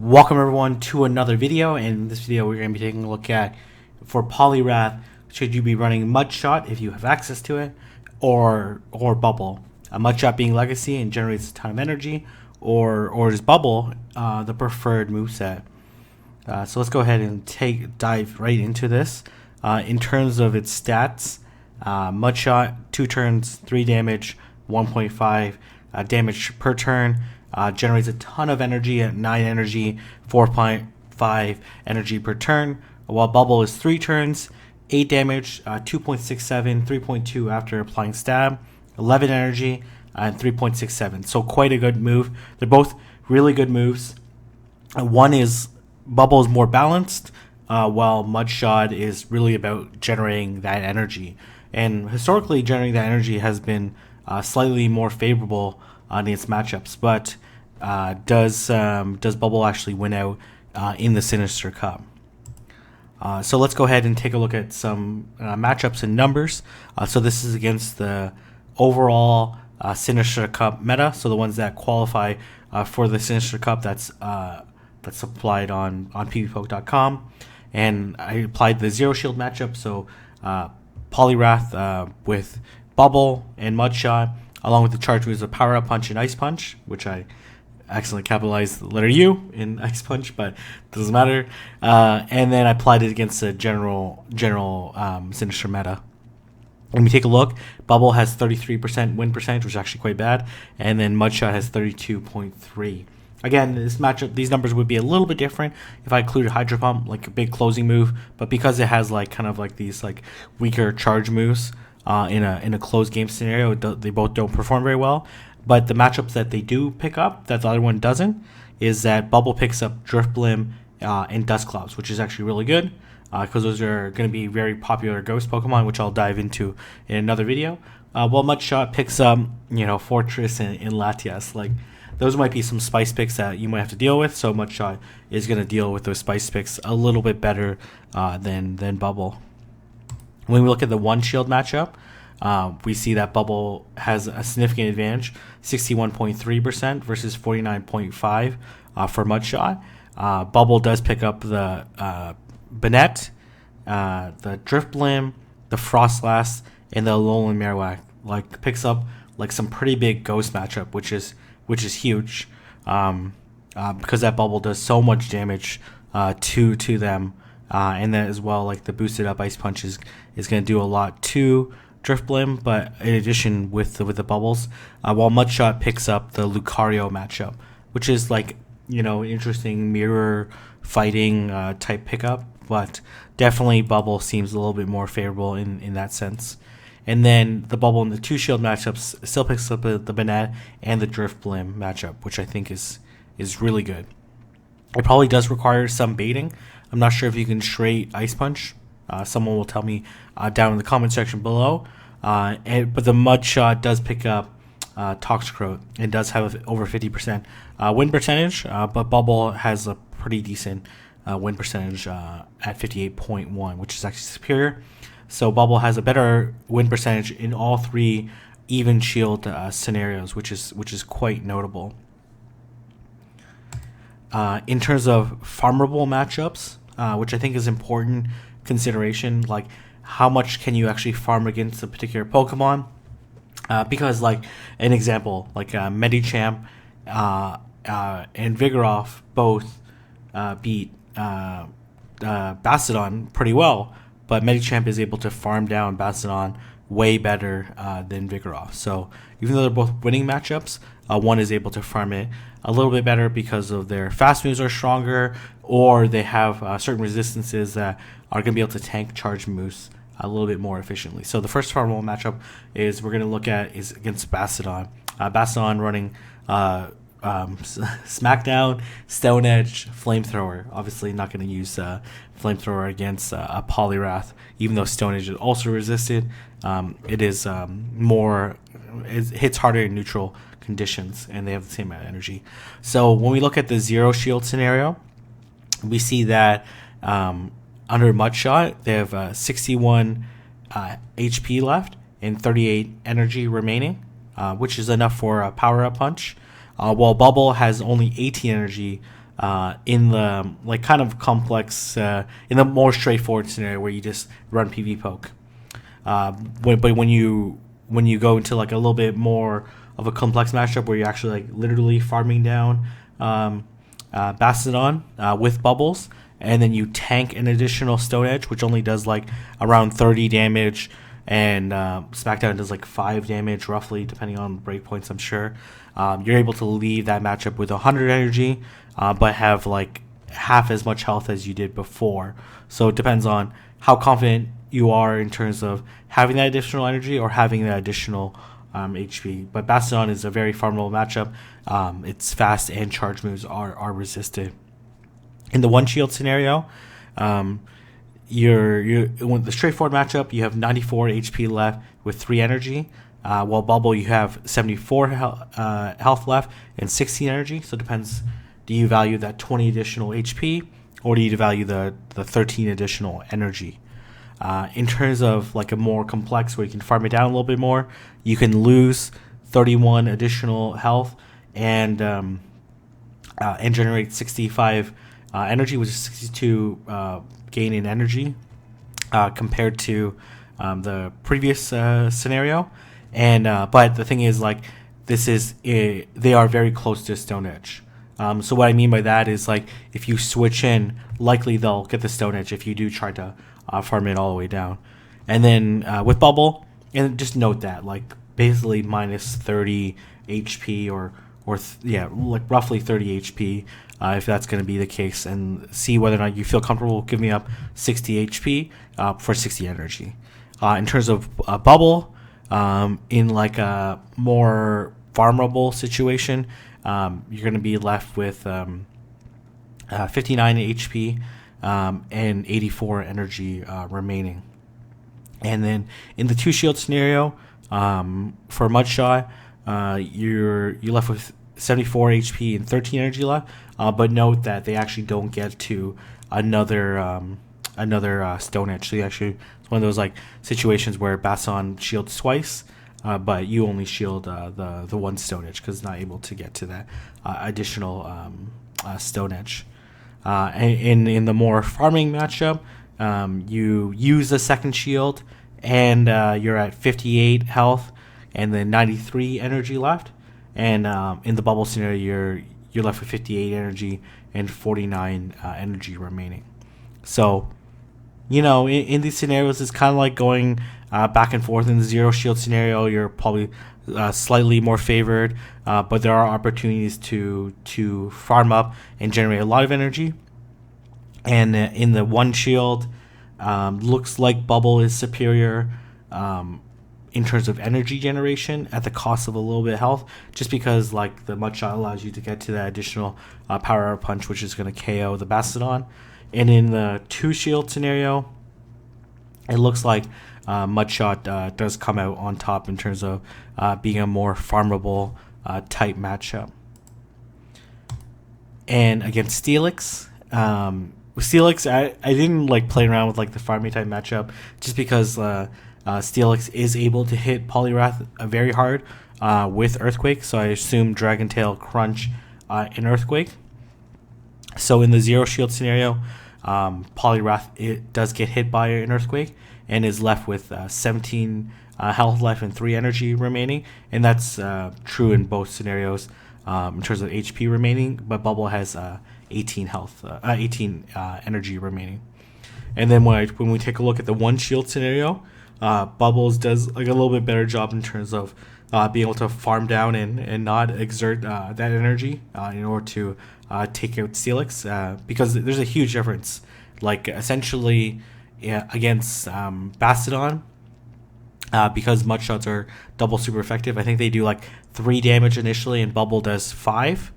Welcome everyone to another video. In this video we're going to be taking a look at, for Poliwrath, should you be running Mudshot if you have access to it, or Bubble. Mudshot being legacy and generates a ton of energy, or is Bubble the preferred moveset. So let's go ahead and dive right into this. In terms of its stats, Mudshot 2 turns, 3 damage, 1.5 damage per turn. Generates a ton of energy at 9 energy, 4.5 energy per turn, while Bubble is 3 turns, 8 damage, 2.67, 3.2 after applying stab, 11 energy, and 3.67. So quite a good move. They're both really good moves. One is, Bubble is more balanced, while Mudshot is really about generating that energy. And historically, generating that energy has been slightly more favorable on its matchups, but does Bubble actually win out in the Sinister Cup? So let's go ahead and take a look at some matchups and numbers. So this is against the overall Sinister Cup meta, so the ones that qualify for the Sinister Cup that's applied on pvpoke.com. And I applied the Zero Shield matchup, so Poliwrath with Bubble and Mudshot, along with the charge moves of Power Up Punch and Ice Punch, which I accidentally capitalized the letter U in Ice Punch, but doesn't matter. And then I applied it against the general Sinister meta. When we take a look, Bubble has 33% win percentage, which is actually quite bad, and then Mudshot has 32.3. Again, this matchup, these numbers would be a little bit different if I included Hydro Pump, like a big closing move, but because it has kind of these weaker charge moves, in a closed game scenario, they both don't perform very well. But the matchups that they do pick up, that the other one doesn't, is that Bubble picks up Driftblim and Dusclops, which is actually really good, because those are going to be very popular ghost Pokemon, which I'll dive into in another video. While Mudshot picks up, Fortress and Latias. Those might be some spice picks that you might have to deal with, so Mudshot is going to deal with those spice picks a little bit better than Bubble. When we look at the one shield matchup, we see that Bubble has a significant advantage, 61.3% versus 49.5% for Mudshot. Bubble does pick up the Banette, the Driftblim, the Frostlass, and the Alolan Marowak. Picks up some pretty big ghost matchup, which is huge, because that Bubble does so much damage to them. And then as well, the boosted up Ice Punch is going to do a lot to Driftblim, but in addition with the bubbles, while Mudshot picks up the Lucario matchup, which is interesting mirror fighting type pickup, but definitely Bubble seems a little bit more favorable in that sense. And then the Bubble in the two shield matchups still picks up the Banette and the Driftblim matchup, which I think is really good. It probably does require some baiting. I'm not sure if you can straight Ice Punch. Someone will tell me down in the comment section below. But the Mudshot does pick up Toxicroak and does have over 50% win percentage. But Bubble has a pretty decent win percentage at 58.1, which is actually superior. So Bubble has a better win percentage in all 3 even shield scenarios, which is quite notable. In terms of farmable matchups, which I think is important consideration, how much can you actually farm against a particular Pokemon? Because an example, Medicham and Vigoroth both beat Bastiodon pretty well, but Medicham is able to farm down Bastiodon way better than Vigoroth. So even though they're both winning matchups, one is able to farm it a little bit better because of their fast moves are stronger, or they have certain resistances that are going to be able to tank charge moves a little bit more efficiently. So the first farmable matchup we're going to look at is against Bastiodon. Bastiodon running Smackdown, Stone Edge, Flamethrower. Obviously not going to use Flamethrower against a Poliwrath, even though Stone Edge is also resisted. It is it hits harder in neutral conditions, and they have the same amount of energy. So when we look at the Zero Shield scenario, we see that under Mudshot, they have 61 HP left and 38 energy remaining, which is enough for a Power Up Punch. While Bubble has only 18 energy in the like kind of complex, in the more straightforward scenario where you just run PV poke. But when you go into like a little bit more of a complex matchup where you're actually like literally farming down Bastiodon with bubbles, and then you tank an additional Stone Edge, which only does like around 30 damage, and Smackdown does like 5 damage roughly, depending on breakpoints, I'm sure. You're able to leave that matchup with 100 energy, but have like half as much health as you did before. So it depends on how confident you are in terms of having that additional energy or having that additional HP. But Bastiodon is a very farmable matchup. It's fast and charge moves are resisted. In the one shield scenario, you're with the straightforward matchup, you have 94 HP left with 3 energy. While Bubble, you have 74 health left and 16 energy. So it depends. Do you value that 20 additional HP, or do you value the 13 additional energy? In terms of like a more complex where you can farm it down a little bit more, you can lose 31 additional health and generate 65 energy, which is 62 gain in energy compared to the previous scenario. And but the thing is, like, they are very close to Stone Edge. So what I mean by that is, like, if you switch in, likely they'll get the Stone Edge if you do try to farm it all the way down. And then with Bubble, and just note that, like, basically minus 30 HP or like roughly 30 HP if that's going to be the case, and see whether or not you feel comfortable giving up 60 HP for 60 energy. In terms of Bubble, in like a more farmable situation, you're going to be left with 59 HP and 84 energy remaining. And then in the 2 shield scenario, for Mudshot, you're left with 74 HP and 13 energy left. But note that they actually don't get to another Stone Edge. So it's one of those like situations where Bastiodon shields twice, but you only shield the one Stone Edge because it's not able to get to that additional Stone Edge. And in the more farming matchup, you use the second shield, and you're at 58 health and then 93 energy left. And in the Bubble scenario, you're left with 58 energy and 49 energy remaining. So, in these scenarios, it's kind of like going back and forth. In the zero shield scenario, you're probably slightly more favored, but there are opportunities to farm up and generate a lot of energy. And in the one shield, looks like Bubble is superior in terms of energy generation at the cost of a little bit of health, just because like the Mudshot allows you to get to that additional power hour punch, which is going to KO the Bastiodon. And in the 2 shield scenario, it looks like Mudshot does come out on top in terms of being a more farmable type matchup. And against Steelix, with Steelix, I didn't like play around with like the farming type matchup, just because Steelix is able to hit Poliwrath very hard with Earthquake, so I assume Dragon Tail, Crunch, and Earthquake. So in the zero shield scenario, Poliwrath, it does get hit by an Earthquake and is left with 17 health left and 3 energy remaining, and that's true in both scenarios in terms of HP remaining, but Bubble has 18 energy remaining. And then when we take a look at the one shield scenario, Bubbles does like a little bit better job in terms of being able to farm down and not exert that energy in order to take out Steelix, because there's a huge difference. Like essentially against Bastiodon, because Mudshots are double super effective, I think they do like 3 damage initially and Bubble does 5,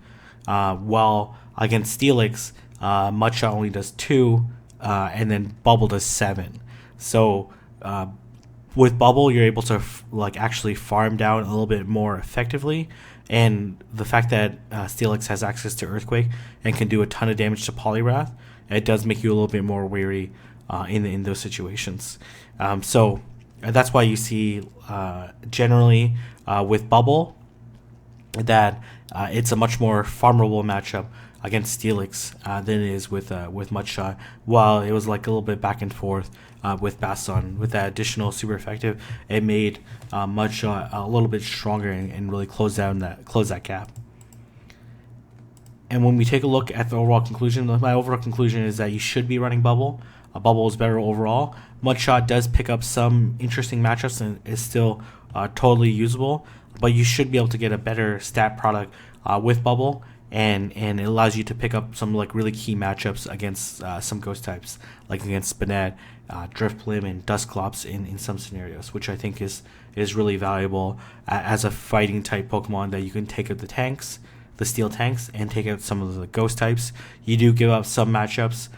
while against Steelix, Mudshot only does 2 and then Bubble does 7. So with Bubble, you're able to actually farm down a little bit more effectively, and the fact that Steelix has access to Earthquake and can do a ton of damage to Poliwrath, it does make you a little bit more wary in those situations. So that's why you see generally with Bubble that it's a much more farmable matchup against Steelix than it is with Mudshot. While it was like a little bit back and forth with Baston, with that additional super effective, it made Mudshot a little bit stronger and really close that gap. And when we take a look at the overall conclusion, my overall conclusion is that you should be running Bubble. Bubble is better overall. Mudshot does pick up some interesting matchups and is still totally usable, but you should be able to get a better stat product with Bubble, and it allows you to pick up some like really key matchups against some ghost types, like against Spinette, Driftblim, and Dusclops in some scenarios, which I think is really valuable as a fighting type Pokemon, that you can take out the steel tanks, and take out some of the ghost types. You do give up some matchups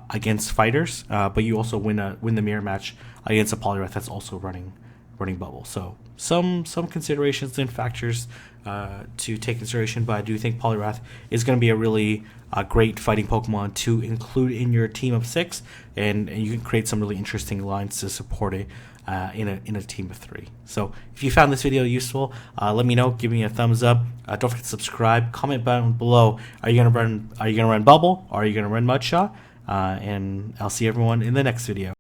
against fighters, but you also win the mirror match against a Poliwrath that's also running Bubble. So some considerations and factors to take consideration, but I do think Poliwrath is going to be a really great fighting Pokemon to include in your team of 6, and you can create some really interesting lines to support it in a team of 3. So if you found this video useful, let me know. Give me a thumbs up. Don't forget to subscribe. Comment down below. Are you gonna run Bubble, or are you gonna run Mudshot? And I'll see everyone in the next video.